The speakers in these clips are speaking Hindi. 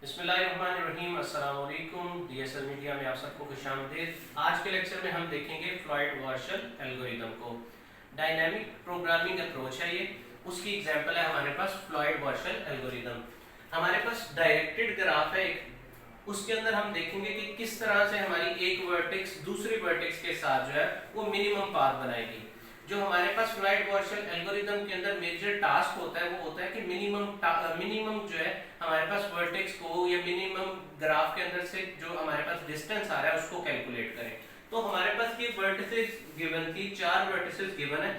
बिस्मिल्लाहिर्रहमानिर्रहीम, अस्सलाम वालेकुम। डीएसएल मीडिया में आप सबको खुशामदीद। आज के लेक्चर में हम देखेंगे फ्लॉयड-वार्शल एल्गोरिदम को। डायनामिक प्रोग्रामिंग अप्रोच है ये। उसकी एग्जांपल है हमारे पास फ्लॉयड-वार्शल एल्गोरिदम। हमारे पास डायरेक्टेड ग्राफ है एक, उसके अंदर हम देखेंगे कि किस तरह से हमारी एक वर्टेक्स दूसरी वर्टेक्स के साथ जो है वो मिनिमम पाथ बनाएगी। जो हमारे पास फ्लॉयड-वार्शल एल्गोरिदम के अंदर मेजर टास्क होता है वो होता है कि मिनिमम जो है हमारे पास वर्टेक्स को या मिनिमम ग्राफ के अंदर से जो हमारे पास डिस्टेंस आ रहा है उसको कैलकुलेट करें। तो हमारे पास ये वर्टिसेस गिवन थी, 4 वर्टिसेस गिवन है।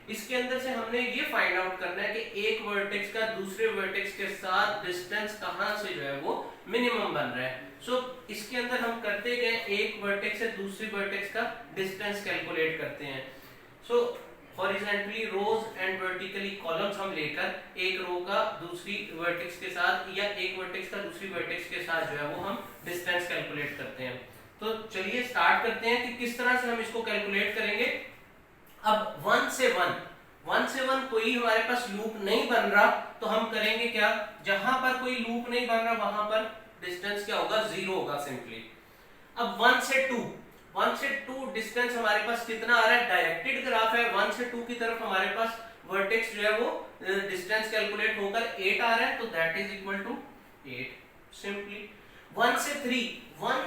इसके अंदर से हमने ये फाइंड आउट करना है कि एक वर्टेक्स का दूसरे वर्टेक्स के साथ डिस्टेंस कहां से जो है वो मिनिमम बन रहा है। सो इसके अंदर हम करते गए एक वर्टेक्स से दूसरी वर्टेक्स का डिस्टेंस कैलकुलेट करते हैं। So horizontally rows and vertically columns हम लेकर एक रो का दूसरी वर्टेक्स के साथ या एक वर्टेक्स का दूसरी वर्टेक्स के साथ जो है वो हम डिस्टेंस कैलकुलेट करते हैं। तो चलिए स्टार्ट करते हैं कि किस तरह से हम इसको कैलकुलेट करेंगे। अब 1 से 1 कोई हमारे पास लूप नहीं बन रहा तो हम करेंगे क्या, जहां पर कोई लूप नहीं बन रहा वहां पर डिस्टेंस क्या होगा, 0 होगा सिंपली। अब 1 से 2 डिस्टेंस हमारे पास कितना आ रहा है, डायरेक्टेड ग्राफ है। 1 से 2 की तरफ हमारे पास वर्टेक्स जो है वो डिस्टेंस कैलकुलेट होकर 8 आ रहा है, तो that is equal to 8 simply. 1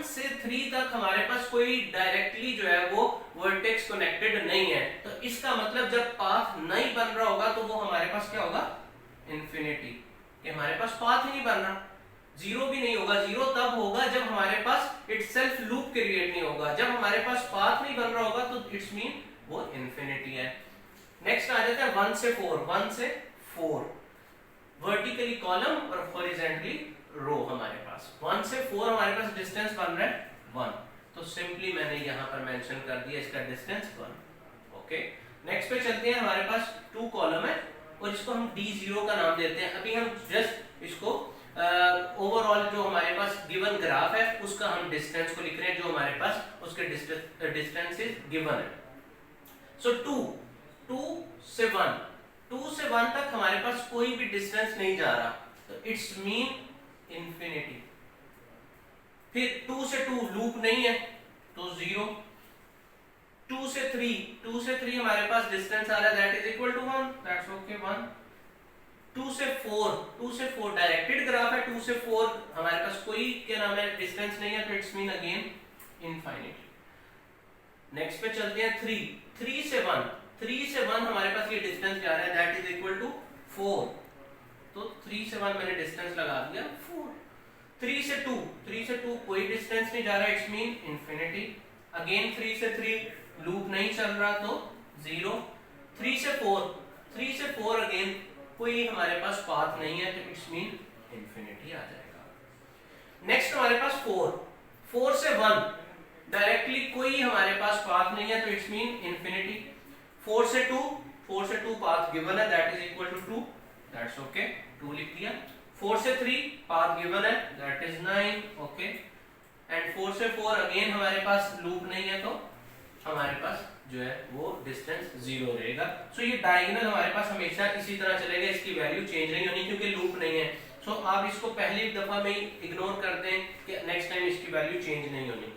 से 3 तक हमारे पास कोई डायरेक्टली जो है वो वर्टेक्स कनेक्टेड नहीं है, तो इसका मतलब जब पाथ नहीं बन रहा होगा तो वो हमारे पास क्या होगा, इंफिनिटी। कि हमारे पास पाथ ही नहीं बन रहा, 0 भी नहीं होगा। 0 तब होगा जब हमारे पास इटसेल्फ लूप क्रिएट नहीं होगा। जब हमारे पास पाथ नहीं बन रहा होगा तो इट्स मीन वो इंफिनिटी है। नेक्स्ट आ जाता है 1 से 4 वर्टिकली कॉलम और हॉरिजॉन्टली रो। हमारे पास 1 से 4 हमारे पास डिस्टेंस बन रहा है 1, तो सिंपली मैंने यहां पर मेंशन कर दिया इसका डिस्टेंस 1। ओके, नेक्स्ट पे चलते हैं। हमारे पास 2 कॉलम है और इसको हम D0 का नाम देते हैं। अभी हम जस्ट इसको ओवरऑल जो हमारे पास गिवन ग्राफ है उसका हम डिस्टेंस को लिख रहे हैं, जो हमारे पास उसके डिस्टेंस इज गिवन है। सो 2 से 1 तक हमारे पास कोई भी डिस्टेंस नहीं जा रहा, तो इट्स मीन इंफिनिटी। फिर 2 से 2 लूप नहीं है तो 0। 2 से 3 हमारे पास डिस्टेंस आ रहा है, that is equal to 1, that's okay 1। 2 से 4 डायरेक्टेड ग्राफ है। 2 से 4 हमारे पास कोई क्या नाम है डिस्टेंस नहीं है, तो इट्स मीन अगेन इनफाइनिटी। नेक्स्ट पे चलते हैं 3 से 1 हमारे पास ये डिस्टेंस जा रहा है, दैट इज इक्वल टू 4। तो 3 से 1 मैंने डिस्टेंस लगा दिया 4। 3 से 2 कोई डिस्टेंस नहीं जा रहा, इट्स मीन इंफिनिटी। अगेन 3 से 3 लूप नहीं चल रहा तो 0। 3 से 4 अगेन कोई हमारे पास पाथ नहीं है, तो इट्स मीन इंफिनिटी आ जाएगा। नेक्स्ट हमारे पास 4 से 1 डायरेक्टली कोई हमारे पास पाथ नहीं है, तो इट्स मीन इंफिनिटी। 4 से 2 पाथ गिवन है, that is equal to 2, that's okay 2 लिख दिया। 4 से 3 पाथ गिवन है, दैट इज 9, ओके। एंड 4 से 4 अगेन हमारे पास लूप नहीं है, तो हमारे पास जो है वो डिस्टेंस 0 रहेगा। सो ये डायगोनल हमारे पास हमेशा इसी तरह चलेगा, इसकी वैल्यू चेंज नहीं होनी क्योंकि लूप नहीं है। सो आप इसको पहली दफा में ही इग्नोर कर दें कि नेक्स्ट टाइम इसकी वैल्यू चेंज नहीं होनी।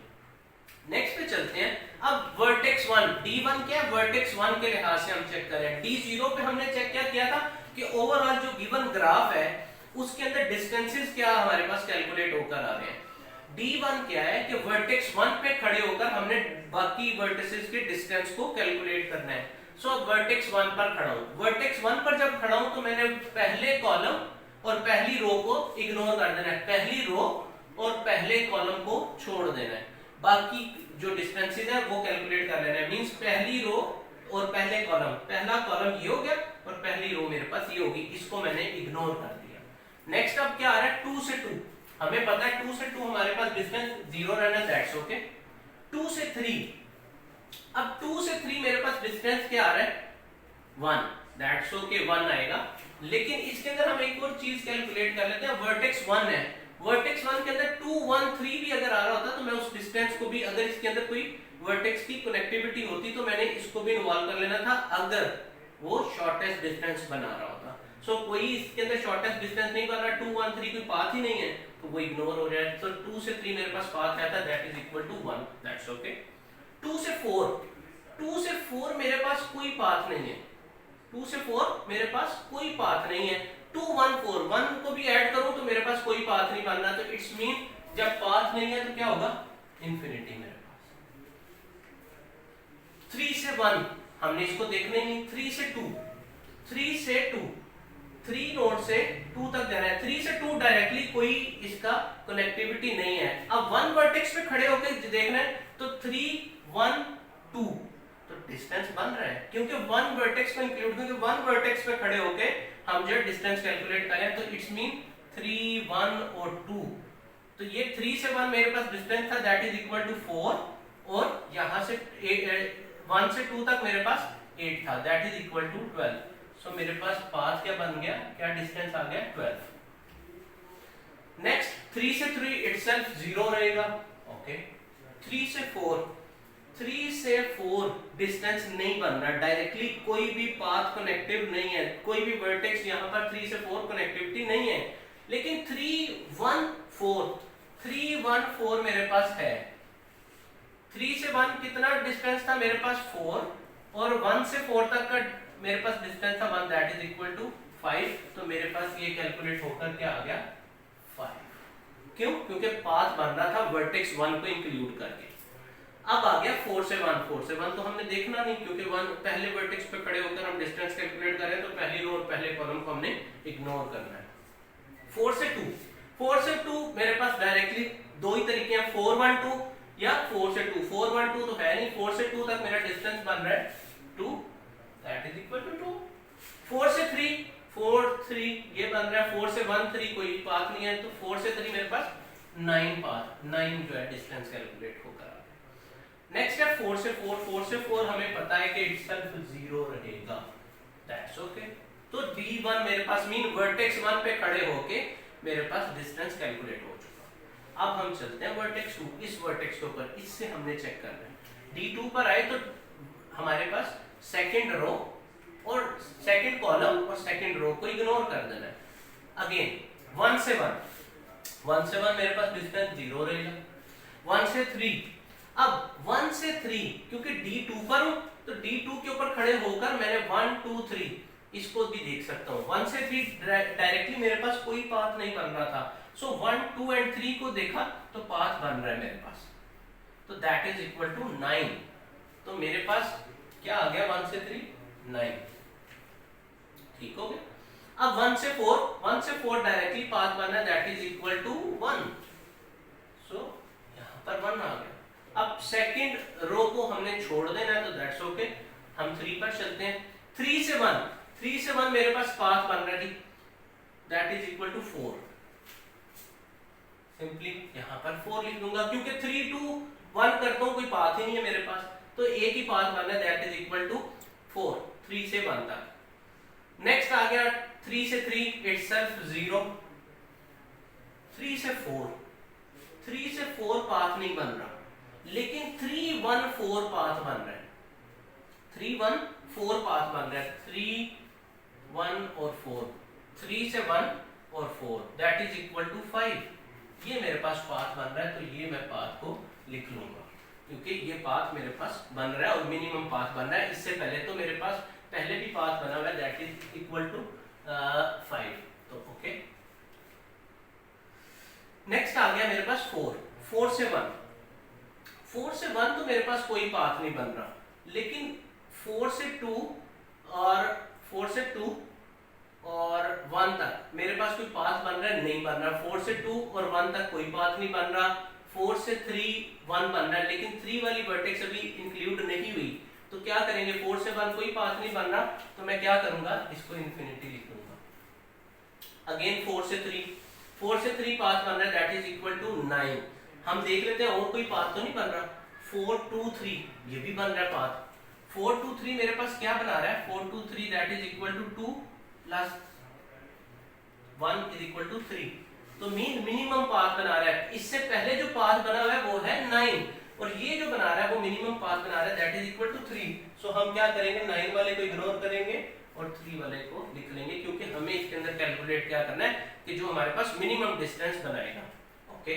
नेक्स्ट पे चलते हैं। अब वर्टेक्स 1 D1 क्या है, वर्टेक्स 1 के लिहाज से हम चेक करें। D0 पे हमने चेक क्या किया था कि ओवरऑल जो गिवन ग्राफ है उसके अंदर डिस्टेंसेस क्या हमारे पास कैलकुलेट होकर आ रहे हैं। D1 क्या है कि वर्टेक्स 1 पे खड़े होकर हमने बाकी वर्टिसेस के डिस्टेंस को कैलकुलेट करना है। सो अब वर्टेक्स 1 पर खड़ा हूं। वर्टेक्स 1 पर जब खड़ा हूं तो मैंने पहले कॉलम और पहली रो को इग्नोर कर देना है, पहली रो और पहले कॉलम को छोड़ देना है, बाकी जो डिस्टेंसेस है वो कैलकुलेट कर लेना है। मींस पहली रो और पहले कॉलम, पहला कॉलम ये हो गया और पहली रो मेरे पास ये होगी, इसको मैंने इग्नोर कर दिया। नेक्स्ट अब क्या आ रहा है, 2 से 2 हमें पता है 2 से 2 हमारे पास डिस्टेंस 0 रहना है, दैट्स ओके। 2 से 3, अब 2 से 3 मेरे पास डिस्टेंस क्या आ रहा है 1, दैट्स ओके 1 आएगा। लेकिन इसके अंदर हम एक और चीज कैलकुलेट कर लेते हैं। वर्टेक्स 1 है, वर्टेक्स 1 के अंदर 2 1 3 भी अगर आ रहा होता तो मैं उस डिस्टेंस को भी, अगर इसके अंदर कोई वर्टेक्स की कनेक्टिविटी होती तो मैंने इसको भी इन्वॉल्व कर लेना था अगर वो शॉर्टेस्ट डिस्टेंस बना रहा होता। सो कोई इसके अंदर शॉर्टेस्ट डिस्टेंस नहीं बन रहा, 2 1 3 कोई पाथ ही नहीं है, तो वो इग्नोर हो जाए। तो 2 से 3 मेरे पास पाथ रहता है, that is equal to 1, that's okay. 2 से 4 मेरे पास कोई पाथ नहीं है, 2 से 4 मेरे पास कोई पाथ नहीं है। 2 1 4 1 को भी ऐड करूं तो मेरे पास कोई पाथ नहीं बन रहा, तो इट्स मीन जब पाथ नहीं है तो क्या होगा, इंफिनिटी मेरे पास। 3 से 1 हमने इसको देखना ही नहीं, 3 से 2 3 नोड से 2 तक जाना है, 3 से 2 डायरेक्टली कोई इसका कनेक्टिविटी नहीं है। अब 1 वर्टेक्स पे खड़े होकर देखना है तो 3 1 2 तो डिस्टेंस बन रहा है, क्योंकि 1 वर्टेक्स को इंक्लूड करके 1 वर्टेक्स पे खड़े होके हम जो डिस्टेंस कैलकुलेट करें, तो इट्स मीन 3 1 और 2, तो ये 3 से 1 मेरे पास डिस्टेंस था, दैट इज इक्वल टू 4, और यहां से 1 से 2 तक मेरे पास 8 था, दैट इज इक्वल टू 12। सो मेरे पास पाथ क्या बन गया, क्या डिस्टेंस आ गया, 12। नेक्स्ट 3 से 3 इटसेल्फ 0 रहेगा, ओके। 3 से 4 डिस्टेंस नहीं बन रहा, डायरेक्टली कोई भी पाथ कनेक्टिव नहीं है, कोई भी वर्टेक्स यहाँ पर 3 से 4 कनेक्टिविटी नहीं है। लेकिन 3 1 4 मेरे पास है। 3 से 1 कितना डिस्टेंस था मेरे पास, 4, और 1 से 4 तक का मेरे पास डिस्टेंस था 1, दैट इज इक्वल टू 5। तो मेरे पास ये कैलकुलेट होकर क्या आ गया, 5। क्यों, क्योंकि पाथ बन रहा था वर्टेक्स 1 को इंक्लूड करके। अब आ गया 4 से 1 तो हमने देखना नहीं, क्योंकि 1 पहले वर्टेक्स पे खड़े होकर हम डिस्टेंस कैलकुलेट करें तो पहली रो और पहले कॉलम को हमने इग्नोर करना है। 4 से 2 मेरे पास डायरेक्टली दो ही तरीके हैं, 4 1 2 या 4 से 2। 4 1 2 तो है नहीं, 4 से 2 तक मेरा डिस्टेंस बन रहा है 2, दैट इज इक्वल टू 2। 4 से 3 ये बन रहा है, 4 से 1 3 कोई पाथ नहीं है, तो 4 से 3 मेरे पास 9 पाथ, 9 जो है डिस्टेंस कैलकुलेट होकर। नेक्स्ट है 4 से 4 हमें पता है कि इटसेल्फ 0 रहेगा, दैट्स ओके। तो D1 मेरे पास मीन वर्टेक्स 1 पे खड़े होके मेरे पास डिस्टेंस कैलकुलेट हो चुका। अब हम चलते हैं वर्टेक्स 2, इस वर्टेक्स के ऊपर, इससे हमने चेक करना है। D2 पर आए तो हमारे पास सेकंड रो और सेकंड कॉलम और सेकंड रो को इग्नोर कर देना है। अगेन 1 से 1 मेरे पास डिस्टेंस 0 रहेगा। 1 से 3, अब 1 से 3 क्योंकि D2 पर हूं तो D2 के ऊपर खड़े होकर मैंने 1 2 3 इसको भी देख सकता हूं। 1 से 3 डायरेक्टली मेरे पास कोई पाथ नहीं बन रहा था, सो 1 2 एंड 3 को देखा तो पाथ बन रहा है मेरे पास, तो दैट इज इक्वल टू 9। तो मेरे पास क्या आ गया, 1 से 3 9, ठीक हो गया। अब 1 से 4 डायरेक्टली पाथ बना है, दैट इज इक्वल टू 1, सो यहां पर 1 आ गया। अब सेकंड रो को हमने छोड़ देना है, तो दैट्स ओके। हम 3 पर चलते हैं। 3 से 1 मेरे पास पाथ बन रहा है, that is equal to 4। Simply यहां पर 4 लिख दूंगा, क्योंकि 3 2 1 करता हूं कोई पाथ ही नहीं है मेरे पास, तो एक ही पाथ बन रहा है, दैट इज इक्वल टू 4 3 से 1 तक। नेक्स्ट आ गया 3 से 3 इटसेल्फ 0। 3 से 4 पाथ नहीं बन रहा, लेकिन 3 1 4 पाथ बन रहा है। 3 1 4 पाथ बन रहा है, 3 1 और 4, 3 से 1 और 4, दैट इज इक्वल टू 5। ये मेरे पास पाथ बन रहा है, तो ये मैं पाथ को लिख लूंगा, क्योंकि ये पाथ मेरे पास बन रहा है और मिनिमम पाथ बन रहा है। इससे पहले तो मेरे पास पहले भी पाथ बना हुआ है, दैट इज इक्वल टू 5, तो ओके। नेक्स्ट आ गया मेरे पास 4 से 1 तो मेरे पास कोई पाथ नहीं बन रहा, लेकिन 4 से 2 और 1 तक मेरे पास कोई पाथ बन रहा है, नहीं बन रहा। 4 से 2 और 1 तक कोई पाथ नहीं बन रहा। 4 से 3 1 बन रहा है, लेकिन 3 वाली वर्टेक्स अभी इंक्लूड नहीं हुई, तो क्या करेंगे, 4 से 1 कोई पाथ नहीं बन रहा, तो मैं क्या करूंगा, इसको इंफिनिटी लिख दूंगा। अगेन 4 से 3 पाथ बन रहा है, दैट इज इक्वल टू 9। हम देख लेते हैं और कोई पाथ तो नहीं बन रहा। 4 2 3 ये भी बन रहा है पाथ। 4 2 3 मेरे पास क्या बना रहा है, 4 2 3 that is equal to 2 plus 1 is equal to 3, तो मिनिमम पाथ बना रहा है। इससे पहले जो पाथ बना हुआ है वो है 9, और ये जो बना रहा है वो मिनिमम पाथ बना रहा है, दैट इज इक्वल टू 3। सो हम क्या करेंगे, 9 वाले को इग्नोर करेंगे और 3 वाले को लिख लेंगे, क्योंकि हमें इसके अंदर कैलकुलेट क्या करना है कि जो हमारे पास मिनिमम डिस्टेंस बनाएगा। ओके,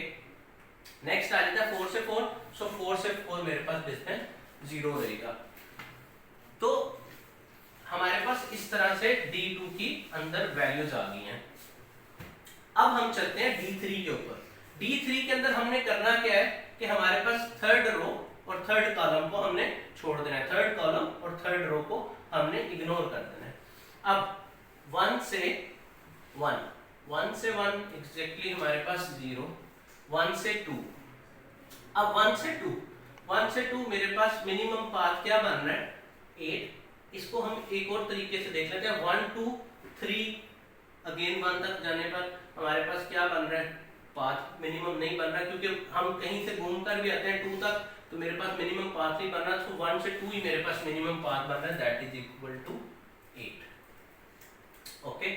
नेक्स्ट आ जाता है 4 से 4। सो 4 से 4 मेरे पास डिस्टेंस 0 रहेगा। तो हमारे पास इस तरह से D2 की अंदर वैल्यूज आ गई हैं। अब हम चलते हैं D3 के ऊपर। D3 के अंदर हमने करना क्या है कि हमारे पास थर्ड रो और थर्ड कॉलम को हमने छोड़ देना है, थर्ड कॉलम और थर्ड रो को हमने इग्नोर कर देना है। अब 1 से 1 एग्जैक्टली हमारे पास 0, 1 से 2। अब 1 से 2 मेरे पास मिनिमम पाथ क्या बन रहा है 8। इसको हम एक और तरीके से देख लेते हैं। 1 2 3 अगेन 1 तक जाने पर हमारे पास क्या बन रहा है पाथ मिनिमम नहीं बन रहा, क्योंकि हम कहीं से घूम कर भी आते हैं 2 तक, तो मेरे पास मिनिमम पाथ नहीं बन रहा। तो 1 से 2 ही मेरे पास मिनिमम पाथ बन रहा है, that is equal to 8। Okay,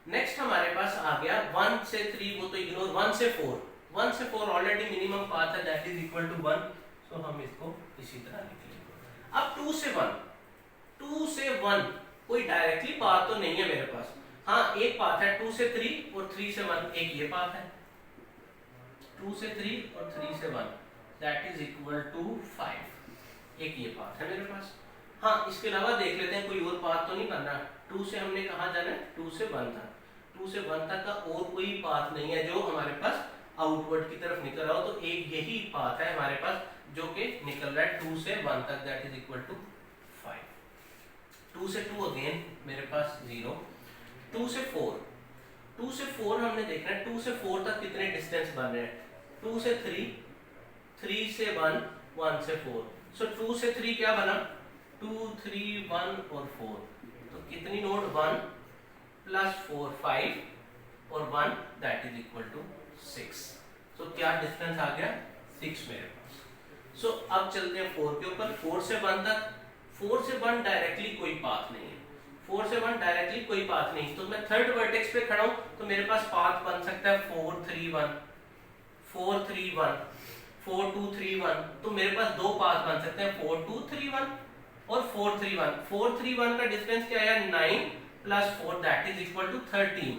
next हमारे पास आ गया 1 से 3, वो तो इग्नोर। 1 से 4 ऑलरेडी मिनिमम पाथ है, दैट इज इक्वल टू 1। सो हम इसको इसी तरह लिख लेंगे। अब 2 से 1 कोई डायरेक्टली पाथ तो नहीं है मेरे पास। हाँ, एक पाथ है 2 से 3 और 3 से 1, एक ये पाथ है 2 से 3 और 3 से 1, दैट इज इक्वल टू 5। एक ये पाथ है मेरे पास। हाँ, इसके अलावा देख लेते हैं कोई और पाथ तो नहीं बन रहा। 2 से हमने कहाँ जाना है 2 से 1 तक, 2 से 1 तक का और कोई पाथ नहीं है जो हमारे पास आउटवर्ड की तरफ निकल रहा हो। तो एक यही पाथ है हमारे पास जो कि निकल रहा है 2 से 1 तक, दैट इज इक्वल टू 5। 2 से 2 अगेन मेरे पास 0। 2 से 4 हमने देखना है 2 से 4 तक कितने डिस्टेंस बन रहे हैं। 2 से 3 से 1, 1 से 4। सो 2 से 3 क्या बना 2 3 1 और 4, तो कितनी नोट 1 प्लस 4 5 और 1, दैट इज इक्वल टू 6। सो क्या डिस्टेंस आ गया 6 मेरे पास। सो अब चलते हैं 4 के ऊपर। 4 से 1 तक, 4 से 1 डायरेक्टली कोई पाथ नहीं है, 4 से 1 डायरेक्टली कोई पाथ नहीं। तो मैं थर्ड वर्टेक्स पे खड़ा हूं तो मेरे पास पाथ बन सकता है 4 3 1 4 3 1 4 2 3 1। तो मेरे पास दो पाथ बन सकते हैं 4 2 3 1 और 4 3 1। 4 3 1 का डिस्टेंस क्या है 9 plus 4, that is equal to 13।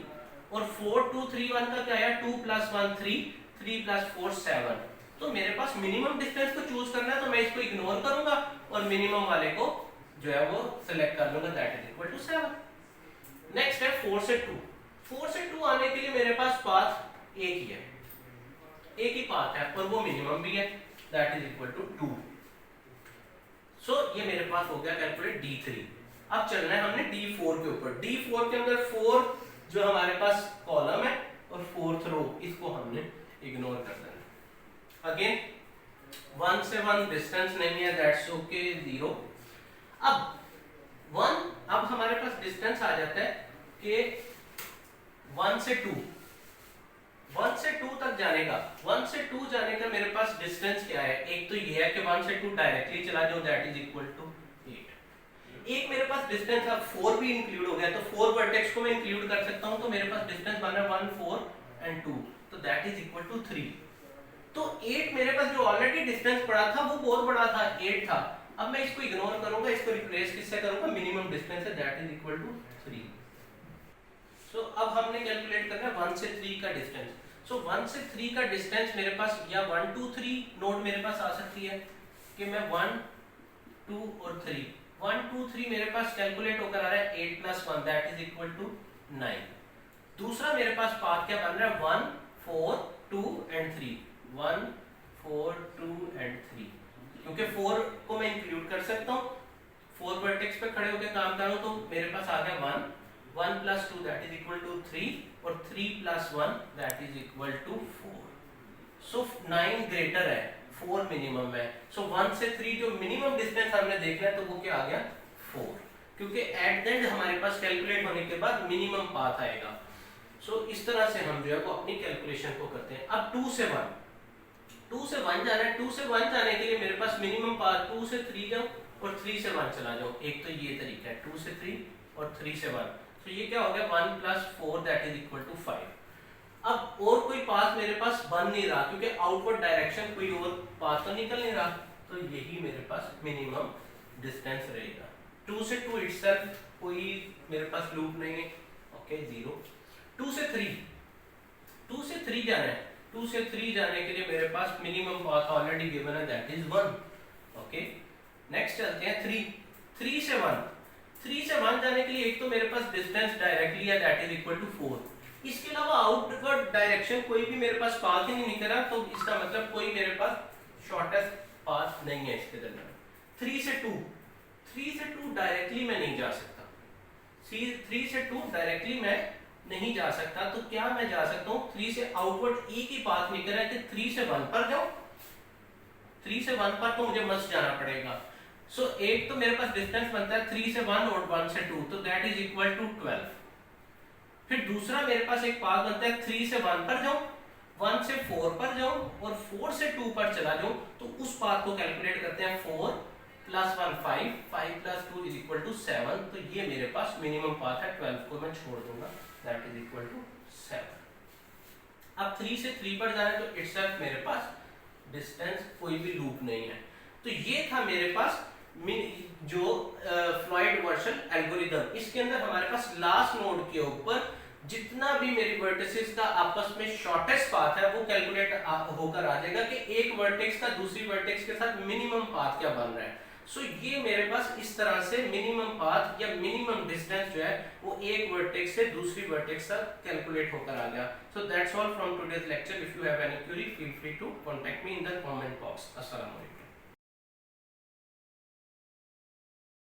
और 4 2 3 1 का क्या है 2 प्लस 1 3, 3 प्लस 4 7। तो मेरे पास मिनिमम डिस्टेंस को चूज करना है, तो मैं इसको इग्नोर करूंगा और मिनिमम वाले को जो है वो सिलेक्ट कर लूंगा, that is equal to 7। Next है 4 से 2। 4 से 2 आने के लिए मेरे पास पाथ एक ही है, एक ही पाथ है और वो मिनिमम भी है, दैट इज इक्वल टू 2। सो ये मेरे पास हो गया कैलकुलेट D3। अब चलना है हमने D4 के ऊपर। D4 के अंदर 4 जो हमारे पास कॉलम है और 4th रो, इसको हमने इग्नोर कर देना। अगेन 1 से 1 डिस्टेंस नहीं है, दैट्स ओके 0। अब हमारे पास डिस्टेंस आ जाता है कि 1 से 2 तक जाने का, 1 से 2 जाने का मेरे पास डिस्टेंस क्या है। एक तो ये है कि 1 से 2 डायरेक्टली चला जाऊं, दैट इज इक्वल टू 8। एक मेरे पास डिस्टेंस अब 4 भी इंक्लूड हो गया, तो 4 वर्टेक्स को मैं इंक्लूड कर सकता हूं। तो मेरे पास डिस्टेंस बन रहा है 1 4 एंड 2, तो दैट इज इक्वल टू 3। तो 8 मेरे पास जो ऑलरेडी डिस्टेंस पड़ा था वो बहुत बड़ा था, 8 था। अब मैं इसको इग्नोर करूंगा, इसको रिप्लेस किससे करूंगा, मिनिमम डिस्टेंस है, दैट इज इक्वल टू 3। सो अब हमने कैलकुलेट करना है 1 से 3 का डिस्टेंस। सो 1 से 3 का डिस्टेंस मेरे पास या 1 2 3 नोट मेरे पास आ सकती है कि मैं 1 2 और 3, 1 2 3 मेरे पास कैलकुलेट होकर आ रहा है 8 plus 1, that is equal to 9। दूसरा मेरे पास पाथ क्या बन रहा है 1 4 2 एंड 3, 1 4 2 एंड 3, क्योंकि 4 को मैं इंक्लूड कर सकता हूँ। 4 वर्टेक्स पे खड़े होकर काम कर रहा हूँ, तो मेरे पास आ गया 1 plus 2 that is equal to 3 और 3 plus 1 that is equal to 4। So 9 greater है, 4 मिनिमम है। सो 1 से 3 जो मिनिमम डिस्टेंस हमने देखना है तो वो क्या आ गया 4, क्योंकि एट द एंड हमारे पास कैलकुलेट होने के बाद मिनिमम पाथ आएगा। सो इस तरह से हम जो है वो अपनी कैलकुलेशन को करते हैं। अब 2 से 1 जाना है। 2 से 1 जाने के लिए मेरे पास मिनिमम पाथ 2 से 3 जाऊं और 3 से 1 चला जाऊं। एक तो ये तरीका है 2 से 3 और 3 से 1। तो ये क्या हो गया 1 plus 4 that is equal to 5। अब और कोई पाथ मेरे पास बन नहीं रहा, क्योंकि आउटवर्ड डायरेक्शन कोई और पाथ तो निकल नहीं रहा, तो यही मेरे पास मिनिमम डिस्टेंस रहेगा। 2 से 2 इटसेल्फ कोई मेरे पास लूप नहीं है, ओके 0। 2 से 3 जाना है, 2 से 3 जाने के लिए मेरे पास मिनिमम पाथ ऑलरेडी गिवन है, दैट इज 1, ओके। नेक्स्ट चलते हैं 3 से 1 जाने के लिए एक तो मेरे पास डिस्टेंस डायरेक्टली है, दैट इज इक्वल टू 4। इसके अलावा आउटवर्ड डायरेक्शन कोई भी मेरे पास पाथ ही नहीं निकला, तो इसका मतलब कोई मेरे पास शॉर्टेस्ट पाथ नहीं है इसके दरमियान। 3 से 2 डायरेक्टली मैं नहीं जा सकता, 3 से 2 डायरेक्टली मैं नहीं जा सकता, तो क्या मैं जा सकता हूँ 3 से आउटवर्ड एक ही पाथ निकल है कि 3 से 1 पर जाऊं। 3 से 1 पर तो मुझे मस्ट जाना पड़ेगा। सो एक तो मेरे पास डिस्टेंस बनता है 3 से 1 और 1 से 2, तो दैट इज इक्वल टू 12। फिर दूसरा मेरे पास एक पाथ बनता है 3 से 1 पर जाऊं, 1 से 4 पर जाऊं और 4 से 2 पर चला जाऊं, तो उस पाथ को कैलकुलेट करते हैं। 4 plus 1 5, 5 plus 2 is equal to 7, तो ये मेरे पास मिनिमम पाथ है। 12 को मैं छोड़ दूंगा, दैट इज इक्वल टू 7। अब 3 से 3 पर जाना है तो इटसेल्फ मेरे पास डिस्टेंस कोई भी लूप नहीं है। तो ये था मेरे पास जो फ्लॉइड वर्शन एल्गोरिदम। इसके अंदर हमारे पास लास्ट नोड के ऊपर जितना भी मेरी वर्टिसेस का आपस में शॉर्टेस्ट पाथ है वो कैलकुलेट होकर आ जाएगा कि एक वर्टेक्स का दूसरी वर्टेक्स के साथ मिनिमम पाथ क्या बन रहा है। सो ये मेरे पास इस तरह से मिनिमम पाथ या मिनिमम डिस्टेंस जो है वो एक वर्टेक्स से दूसरी वर्टेक्स तक कैलकुलेट होकर आ गया। So that's all from today's lecture. If you have any query feel free to contact me in the comment box. अस्सलाम वालेकुम।